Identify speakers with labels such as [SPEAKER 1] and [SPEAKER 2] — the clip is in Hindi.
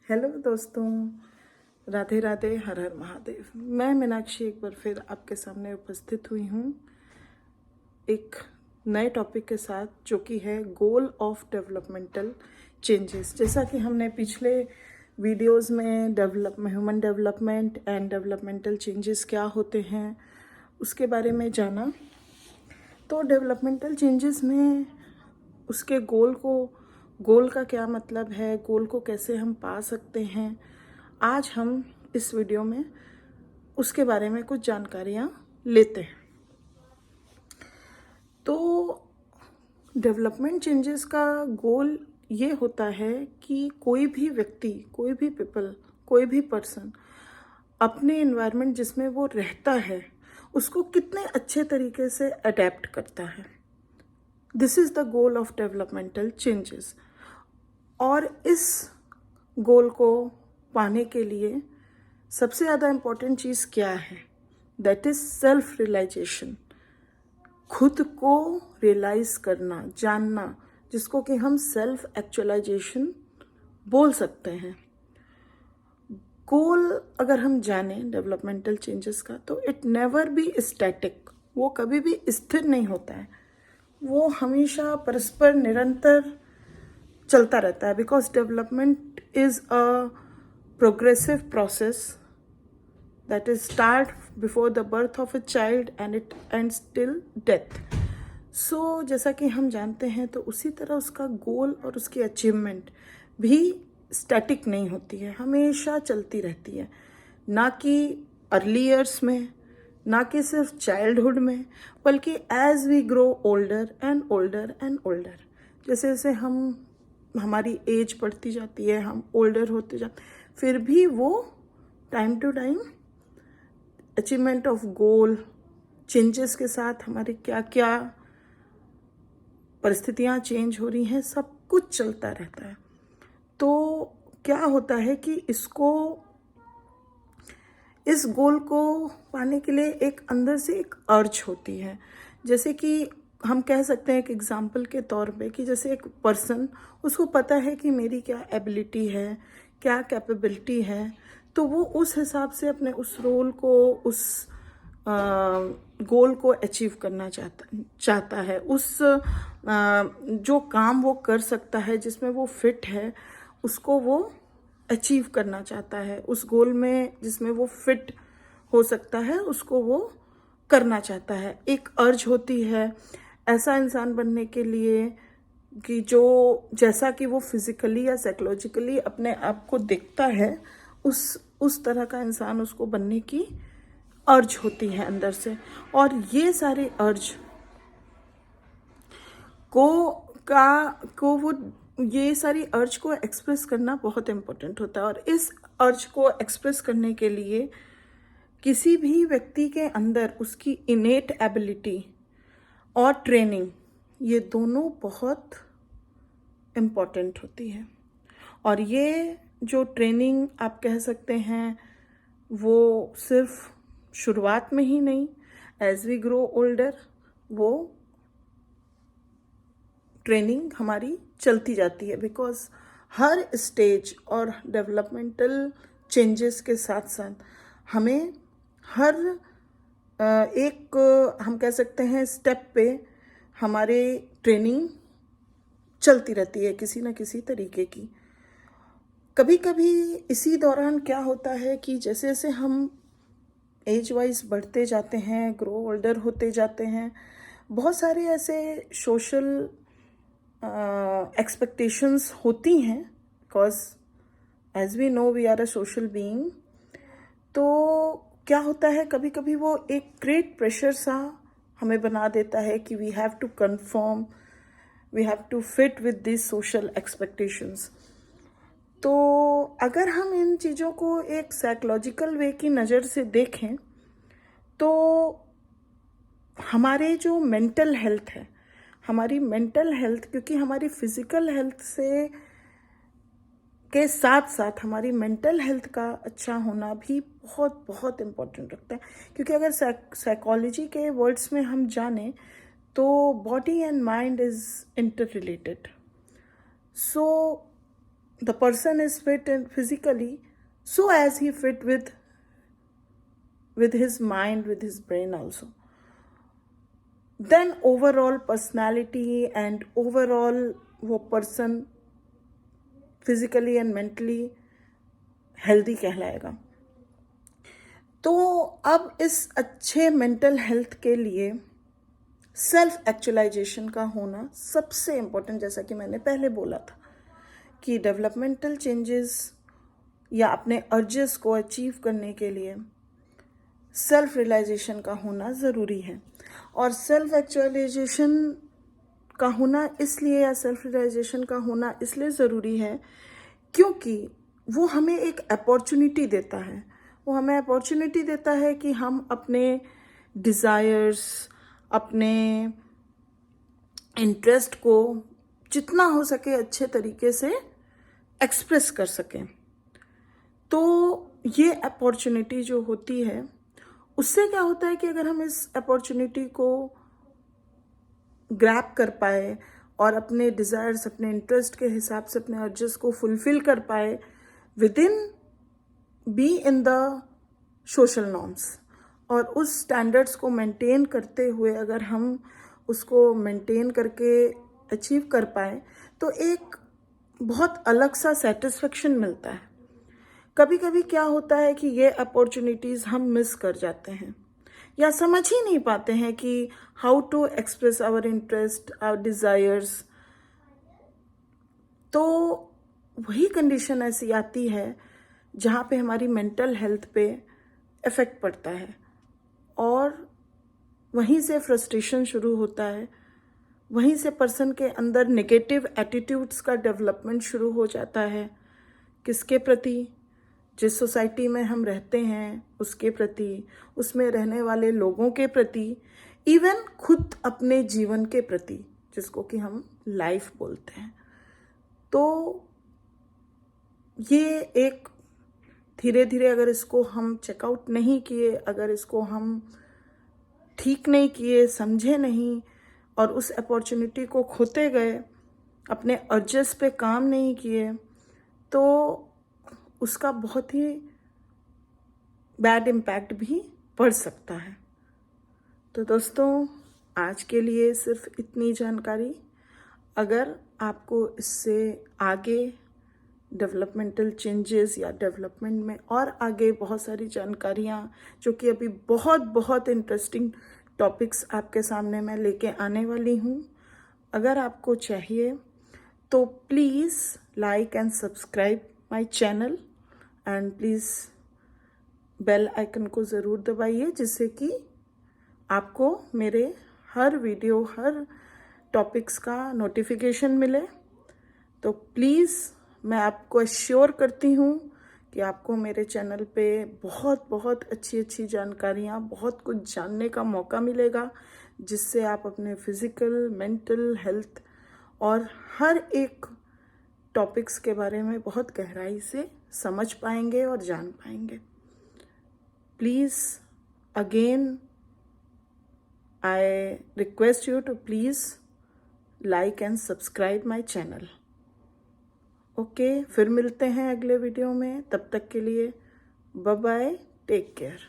[SPEAKER 1] हेलो दोस्तों, राधे राधे, हर हर महादेव। मैं मीनाक्षी एक बार फिर आपके सामने उपस्थित हुई हूँ एक नए टॉपिक के साथ, जो कि है गोल ऑफ डेवलपमेंटल चेंजेस। जैसा कि हमने पिछले वीडियोस में human development and developmental changes क्या होते हैं उसके बारे में जाना, तो डेवलपमेंटल चेंजेस में उसके गोल का क्या मतलब है, गोल को कैसे हम पा सकते हैं, आज हम इस वीडियो में उसके बारे में कुछ जानकारियाँ लेते हैं। तो डेवलपमेंट चेंजेस का गोल ये होता है कि कोई भी व्यक्ति, कोई भी पीपल, कोई भी पर्सन अपने एनवायरनमेंट जिसमें वो रहता है उसको कितने अच्छे तरीके से अडेप्ट करता है। This is the goal of developmental changes. और इस गोल को पाने के लिए सबसे ज़्यादा इम्पोर्टेंट चीज़ क्या है? That is self realization. खुद को रियलाइज करना, जानना, जिसको कि हम सेल्फ एक्चुअलाइजेशन बोल सकते हैं। गोल अगर हम जाने डेवलपमेंटल चेंजेस का, तो इट नेवर बी स्टैटिक। वो कभी भी स्थिर नहीं होता है, वो हमेशा परस्पर निरंतर चलता रहता है। Because development is a progressive process that is start before the birth of a child and it ends till death. सो जैसा कि हम जानते हैं, तो उसी तरह उसका गोल और उसकी अचीवमेंट भी स्टैटिक नहीं होती है, हमेशा चलती रहती है। ना कि अर्ली ईयर्स में, ना कि सिर्फ चाइल्डहुड में, बल्कि as we grow older and older and older, जैसे जैसे हमारी एज बढ़ती जाती है, हम ओल्डर होते जाते, फिर भी वो time to time achievement of goal changes के साथ हमारे क्या क्या परिस्थितियाँ चेंज हो रही हैं, सब कुछ चलता रहता है। तो क्या होता है कि इस गोल को पाने के लिए एक अंदर से एक अर्ज होती है। जैसे कि हम कह सकते हैं एक एग्जाम्पल के तौर पे कि जैसे एक पर्सन, उसको पता है कि मेरी क्या एबिलिटी है, क्या कैपेबिलिटी है, तो वो उस हिसाब से अपने उस रोल को, उस गोल को अचीव करना चाहता है। जो काम वो कर सकता है, जिसमें वो फिट है, उसको वो अचीव करना चाहता है। उस गोल में जिसमें वो फिट हो सकता है, उसको वो करना चाहता है। एक अर्ज होती है ऐसा इंसान बनने के लिए कि जो जैसा कि वो फिजिकली या साइकोलॉजिकली अपने आप को देखता है, उस तरह का इंसान उसको बनने की अर्ज होती है अंदर से। और ये सारे अर्ज वो ये सारी अर्ज को एक्सप्रेस करना बहुत इम्पोर्टेंट होता है। और इस अर्ज को एक्सप्रेस करने के लिए किसी भी व्यक्ति के अंदर उसकी इनेट एबिलिटी और ट्रेनिंग, ये दोनों बहुत इम्पोर्टेंट होती है। और ये जो ट्रेनिंग आप कह सकते हैं, वो सिर्फ शुरुआत में ही नहीं, एज वी ग्रो ओल्डर वो ट्रेनिंग हमारी चलती जाती है। बिकॉज हर स्टेज और डेवलपमेंटल चेंजेस के साथ साथ हमें हर एक हम कह सकते हैं स्टेप पे हमारे ट्रेनिंग चलती रहती है किसी न किसी तरीके की। कभी कभी इसी दौरान क्या होता है कि जैसे जैसे हम एज वाइज बढ़ते जाते हैं, ग्रो ओल्डर होते जाते हैं, बहुत सारे ऐसे सोशल एक्सपेक्टेशंस होती हैं। Because as we know we are a social being. तो क्या होता है, कभी कभी वो एक ग्रेट प्रेशर सा हमें बना देता है कि we have to confirm, we have to fit with this social expectations. तो अगर हम इन चीज़ों को एक साइकोलॉजिकल वे की नज़र से देखें, तो हमारे जो मेंटल हेल्थ है, हमारी मेंटल हेल्थ, क्योंकि हमारी फिजिकल हेल्थ से के साथ साथ हमारी मेंटल हेल्थ का अच्छा होना भी बहुत बहुत इम्पोर्टेंट रखता है। क्योंकि अगर साइकोलॉजी के वर्ड्स में हम जाने, तो body and mind is inter related. So the person is fit and physically, so as he fit with his mind, with his brain also, then overall personality and overall वो person physically and mentally healthy कहलाएगा. तो अब इस अच्छे मेंटल हेल्थ के लिए सेल्फ एक्चुअलाइजेशन का होना सबसे इम्पोर्टेंट, जैसा कि मैंने पहले बोला था कि डेवलपमेंटल चेंजेस या अपने अर्जेस को अचीव करने के लिए सेल्फ रियलाइजेशन का होना ज़रूरी है. और सेल्फ एक्चुअलाइजेशन का होना इसलिए, या सेल्फ रियलाइजेशन का होना इसलिए ज़रूरी है क्योंकि वो हमें एक अपॉर्चुनिटी देता है. वो हमें अपॉर्चुनिटी देता है कि हम अपने डिज़ायर्स, अपने इंटरेस्ट को जितना हो सके अच्छे तरीके से एक्सप्रेस कर सकें. तो ये अपॉर्चुनिटी जो होती है, उससे क्या होता है कि अगर हम इस अपॉर्चुनिटी को ग्रैब कर पाए और अपने डिज़ायर्स, अपने इंटरेस्ट के हिसाब से अपने अर्जेस को फुलफिल कर पाए with in be in the social norms, और उस स्टैंडर्ड्स को मेंटेन करते हुए अगर हम उसको मेंटेन करके अचीव कर पाए तो एक बहुत अलग सा सेटिस्फेक्शन मिलता है. कभी कभी क्या होता है कि ये अपॉर्चुनिटीज़ हम मिस कर जाते हैं या समझ ही नहीं पाते हैं कि how to express our interest, our desires. तो वही कंडीशन ऐसी आती है जहाँ पे हमारी मेंटल हेल्थ पे इफ़ेक्ट पड़ता है और वहीं से फ्रस्ट्रेशन शुरू होता है. वहीं से पर्सन के अंदर नेगेटिव एटीट्यूड्स का डेवलपमेंट शुरू हो जाता है. किसके प्रति? जिस सोसाइटी में हम रहते हैं उसके प्रति, उसमें रहने वाले लोगों के प्रति, इवन खुद अपने जीवन के प्रति, जिसको कि हम लाइफ बोलते हैं. तो ये एक धीरे धीरे अगर इसको हम चेकआउट नहीं किए, अगर इसको हम ठीक नहीं किए, समझे नहीं और उस अपॉर्चुनिटी को खोते गए, अपने अर्जेस पे काम नहीं किए, तो उसका बहुत ही बैड इम्पैक्ट भी पड़ सकता है. तो दोस्तों, आज के लिए सिर्फ इतनी जानकारी. अगर आपको इससे आगे डेवलपमेंटल चेंजेस या डेवलपमेंट में और आगे बहुत सारी जानकारियाँ, जो कि अभी बहुत बहुत इंटरेस्टिंग टॉपिक्स आपके सामने मैं लेके आने वाली हूँ, अगर आपको चाहिए तो please like and subscribe my channel and please bell icon को ज़रूर दबाइए, जिससे कि आपको मेरे हर वीडियो, हर टॉपिक्स का नोटिफिकेशन मिले. तो प्लीज़ मैं आपको एश्योर करती हूँ कि आपको मेरे चैनल पे बहुत बहुत अच्छी अच्छी जानकारियाँ, बहुत कुछ जानने का मौका मिलेगा, जिससे आप अपने फिज़िकल, मेंटल हेल्थ और हर एक टॉपिक्स के बारे में बहुत गहराई से समझ पाएंगे और जान पाएंगे. Please again I request you to please like and subscribe my channel. Okay, फिर मिलते हैं अगले वीडियो में. तब तक के लिए बाय बाय, टेक केयर.